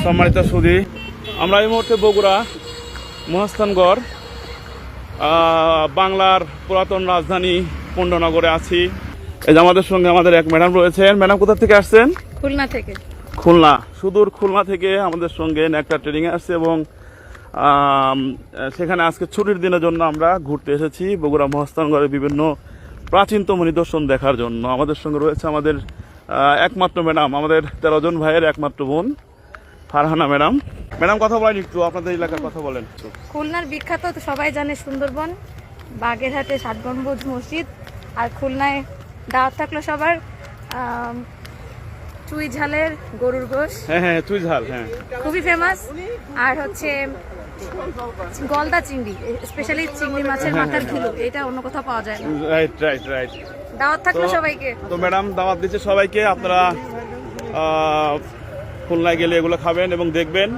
সম্মানিত সুধী, আমরা এই মুহূর্তে বগুড়া মহাস্থানগড় বাংলার পুরাতন রাজধানী পুণ্ডনগরে আছি। এই যে আমাদের সঙ্গে আমাদের এক ম্যাডাম রয়েছেন। ম্যাডাম কোথা থেকে আসছেন? খুলনা থেকে। খুলনা, সুদূর খুলনা থেকে আমাদের সঙ্গে নেকটার ট্রেনিং এ আসছে এবং সেখানে আজকে ছুটির দিনের জন্য আমরা ঘুরতে এসেছি বগুড়া মহাস্থানগড়ের বিভিন্ন প্রাচীনতম নিদর্শন দেখার জন্য। আমাদের সঙ্গে রয়েছে আমাদের একমাত্র ম্যাডাম, আমাদের 13 জন ভাইয়ের একমাত্র বোন ফারহানা ম্যাডাম। ম্যাডাম কথা বলেন একটু, আপনাদের এলাকার কথা বলেন। খুলনার বিখ্যাত তো সবাই জানে সুন্দরবন, বাগেরহাটে 7 গম্বুজ মসজিদ, আর খুলনায় দাওয়াত থাকলো সবার চুই ঝালের গরুর গোশ। হ্যাঁ চুই ঝাল, হ্যাঁ খুবই ফেমাস। আর হচ্ছে গলদা চিংড়ি, স্পেশালি চিংড়ি মাছের মাথার ঘিলু, এটা অন্য কোথাও পাওয়া যায় না। রাইট। দাওয়াত থাকলো সবাইকে। তো ম্যাডাম দাওয়াত দিচ্ছে সবাইকে, আপনারা খুলনায় গেলে এগুলো খাবেন এবং দেখবেন।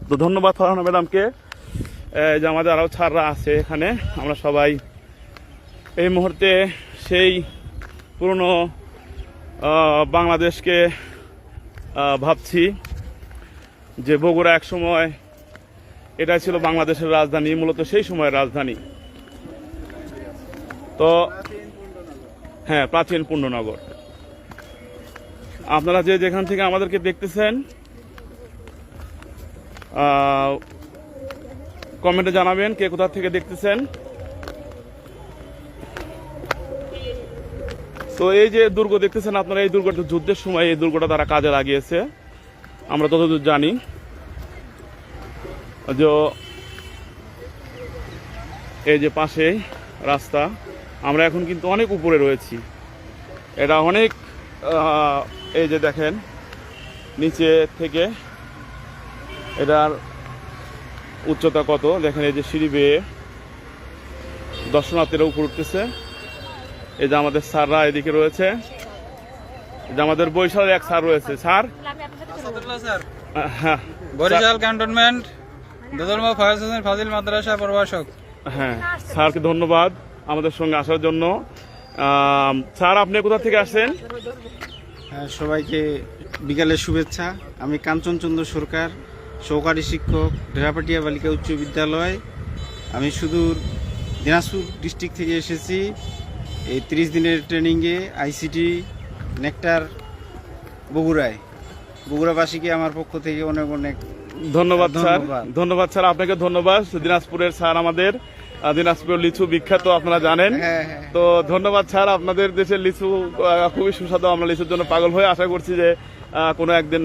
তো ধন্যবাদ ফারহানা ম্যাডামকে। যে আমাদের আরও ছাড়রা আছে এখানে, আমরা সবাই এই মুহূর্তে সেই পুরনো বাংলাদেশকে ভাবছি, যে বগুড়া এক সময় এটাই ছিল বাংলাদেশের রাজধানী, মূলত সেই সময়ের রাজধানী। তো হ্যাঁ, প্রাচীন পুণ্ডনগর। আপনারা যে যেখান থেকে আমাদেরকে দেখতেছেন কমেন্টে জানাবেন কে কোথা থেকে দেখতেছেন। তো এই যে দুর্গ দেখতেছেন আপনারা, এই দুর্গটা যুদ্ধের সময় এই দুর্গটা তারা কাজে লাগিয়েছে, আমরা যতদূর জানি। যে এই যে পাশে রাস্তা, আমরা এখন কিন্তু অনেক উপরে রয়েছি। এটা অনেক এই যে দেখেন নিচে থেকে এটার উচ্চতা কত দেখেন। এই যে সিঁড়ি বেয়ে দর্শনার্থীরা উপর উঠতেছে। এই যে আমাদের স্যাররা এদিকে রয়েছে, এই যে আমাদের বরিশালের এক স্যার রয়েছে। স্যার হ্যাঁ, বরিশাল ক্যান্টনমেন্ট দোদলমা ফায়ার স্টেশন ফাজিল মাদ্রাসা প্রভাষক। হ্যাঁ, স্যারকে ধন্যবাদ আমাদের সঙ্গে আসার জন্য। স্যার আপনি কোথা থেকে আসছেন? সবাইকে বিকালের শুভেচ্ছা। আমি কাঞ্চনচন্দ্র সরকার, সহকারী শিক্ষক, ঢেরাপাটিয়া বালিকা উচ্চ বিদ্যালয়। আমি সুদূর দিনাজপুর ডিস্ট্রিক্ট থেকে এসেছি এই 30 দিনের ট্রেনিংয়ে আইসিটি নেকটার বগুড়ায়। বগুড়াবাসীকে আমার পক্ষ থেকে অনেক অনেক ধন্যবাদ স্যার। ধন্যবাদ স্যার, আপনাকে ধন্যবাদ। দিনাজপুরের স্যার আমাদের, দিনাজপুরের লিচু বিখ্যাত আপনারা জানেন। তো ধন্যবাদ স্যার, আপনাদের দেশের লিচু খুবই সুস্বাদু। আমরা লিচুর জন্য পাগল হয়ে আশা করছি যে কোনো একদিন